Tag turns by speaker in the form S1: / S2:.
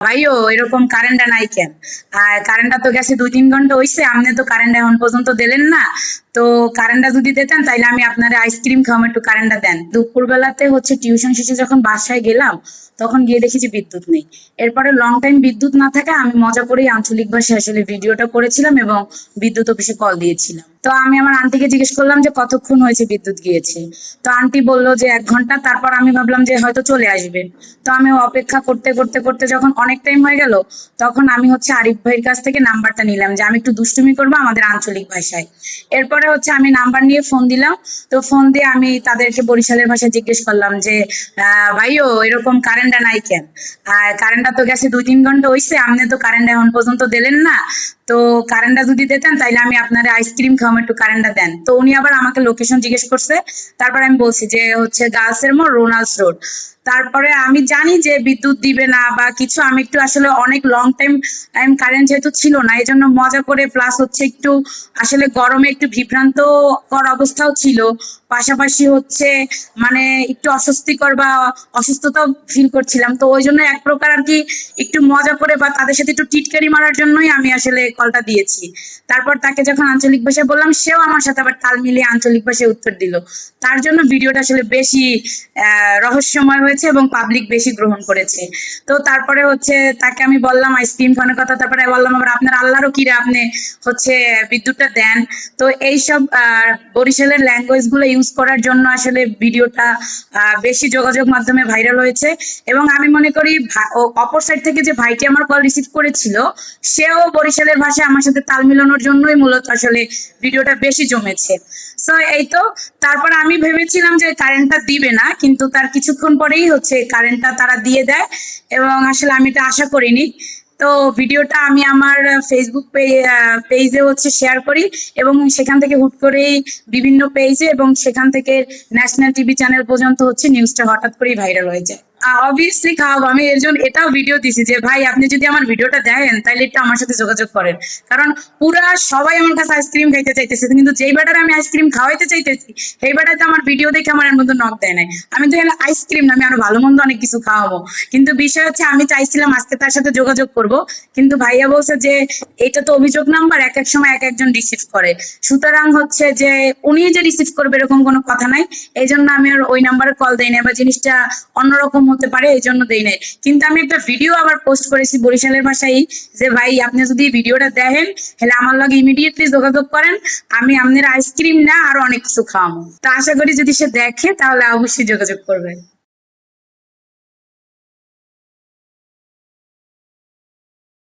S1: ভাইও এরকম কারেন্টটা নাই কেন? আর কারেন্টটা তো গেছে ২-৩ ঘন্টা হইছে, আপনি তো কারেন্ট এখন পর্যন্ত দিলেন না। তো কারেন্টটা যদি দিতেন তাইলে আমি আপনারে আইসক্রিম খাওয়াম, একটু কারেন্টটা দেন। দুপুরবেলাতে হচ্ছে টিউশন শেষে যখন বাসায় গেলাম, তখন গিয়ে দেখি যে বিদ্যুৎ নেই। এরপরে লং টাইম বিদ্যুৎ না থাকায় আমি মজা করেই আঞ্চলিক ভাষায় আসলে ভিডিওটা করেছিলাম এবং বিদ্যুৎ অফিসে কল দিয়েছিলাম। তো আমি আমার আন্টিকে জিজ্ঞেস করলাম যে কতক্ষণ হয়েছে বিদ্যুৎ গিয়েছে। তো আন্টি বলল যে ১ ঘন্টা। তারপর আমি ভাবলাম যে হয়তো চলে আসবে। তো আমি অপেক্ষা করতে করতে করতে যখন অনেক টাইম হয়ে গেল, তখন আমি হচ্ছে আরিফ ভাইয়ের কাছ থেকে নাম্বারটা নিলাম যে আমি একটু দুষ্টুমি করবো আমাদের আঞ্চলিক ভাষায়। এরপরে হচ্ছে আমি নাম্বার নিয়ে ফোন দিলাম। তো ফোন দিয়ে আমি তাদেরকে বরিশালের ভাষায় জিজ্ঞেস করলাম যে ভাইও এরকম কারেন্টটা নাই কেন? আর কারেন্টটা তো গেছে ২-৩ ঘন্টা হইছে, আপনি তো কারেন্ট এখন পর্যন্ত দিলেন না। তো কারেন্টটা যদি দিতেন তাইলে আমি আপনার আইসক্রিম খাওয়াম, একটু কারেন্টটা দেন। তো উনি আবার আমাকে লোকেশন জিজ্ঞেস করছে। তারপর আমি বলছি যে হচ্ছে গার্লসের মোড়, রোনাল্ডস রোড। তারপরে আমি জানি যে বিদ্যুৎ দিবে না বা কিছু, আমি একটু আসলে অনেক লং টাইম টাইম কারেন্ট যেহেতু ছিল না, এই জন্য মজা করে, প্লাস হচ্ছে একটু আসলে গরমে একটু বিভ্রান্তকর অবস্থাও ছিল। পাশাপাশি হচ্ছে মানে একটু অস্বস্তিকর বা অসুস্থতাও ফিল করছিলাম। তো ওই জন্য এক প্রকার আর কি একটু মজা করে বা তাদের সাথে একটু টিটকারি মারার জন্যই আমি আসলে কলটা দিয়েছি। তারপর তাকে যখন আঞ্চলিক ভাষায় বললাম, সেও আমার সাথে আবার তাল মিলিয়ে আঞ্চলিক ভাষায় উত্তর দিল। তার জন্য ভিডিওটা আসলে বেশি রহস্যময় হয়েছে এবং পাবলিক বেশি গ্রহণ করেছে। তো তারপরে হচ্ছে তাকে আমি বললাম আইসক্রিম খাওয়ানোর কথা। তারপরে বললাম আবার আপনার আল্লাহরও কিরে, আপনি হচ্ছে বিদ্যুৎটা দেন। তো এইসব বরিশালের ল্যাঙ্গুয়েজ গুলো ইউজ করার জন্য আসলে ভিডিওটা বেশি যোগাযোগ মাধ্যমে ভাইরাল হয়েছে। এবং আমি মনে করি অপর সাইড থেকে যে ভাইটি আমার কল রিসিভ করেছিল, সেও বরিশালের ভাষায় আমার সাথে তাল মিলানোর জন্যই মূলত আসলে ভিডিওটা বেশি জমেছে। সো এই তো। তারপর আমি ভেবেছিলাম যে কারেন্টটা দিবে না, কিন্তু তার কিছুক্ষণ পরেই হচ্ছে কারেন্টটা তারা দিয়ে দেয়। এবং আসলে আমি এটা আশা করিনি। তো ভিডিওটা আমি আমার ফেসবুক পেজে হচ্ছে শেয়ার করি এবং সেখান থেকে হুট করেই বিভিন্ন পেজে এবং সেখান থেকে ন্যাশনাল টিভি চ্যানেল পর্যন্ত হচ্ছে নিউজটা হঠাৎ করেই ভাইরাল হয়ে যায়। অবভিয়াসলি খাওয়াবো। আমি এর জন্য এটাও ভিডিও দিছি যে ভাই আপনি যদি আমার ভিডিওটা দেখেন তাহলে একটু আমার সাথে যোগাযোগ করেন। কারণ পুরা সবাই আমার কাছে আইসক্রিম খাইতে চাইতেছে, কিন্তু যেই বেটার আমি আইসক্রিম খাওয়াইতে চাইতেছি সেই বেটার তো আমার ভিডিও দেখে আমার এর মধ্যে নক দেয় নাই। আমি তো এখানে আইসক্রিম না, আমি আরো ভালো মন্দ অনেক কিছু খাওয়াবো। কিন্তু বিষয় হচ্ছে আমি চাইছিলাম আজকে তার সাথে যোগাযোগ করব, কিন্তু ভাইয়া বলছে যে এটা তো অভিযোগ নাম্বার, এক এক সময় এক একজন রিসিভ করে। সুতরাং হচ্ছে যে উনি যে রিসিভ করবে এরকম কোনো কথা নাই। এই জন্য আমি আর ওই নাম্বারে কল দেই না, বা জিনিসটা অন্যরকম হতে পারে এই জন্য দেই নাই। কিন্তু আমি একটা ভিডিও আবার পোস্ট করেছি বরিশালের ভাষায় যে ভাই আপনি যদি ভিডিওটা দেখেন তাহলে আমার লগে ইমিডিয়েটলি যোগাযোগ করেন, আমি আপনার আইসক্রিম না আরো অনেক কিছু খাওয়াবো। তো আশা করি যদি সে দেখে তাহলে অবশ্যই যোগাযোগ করবে।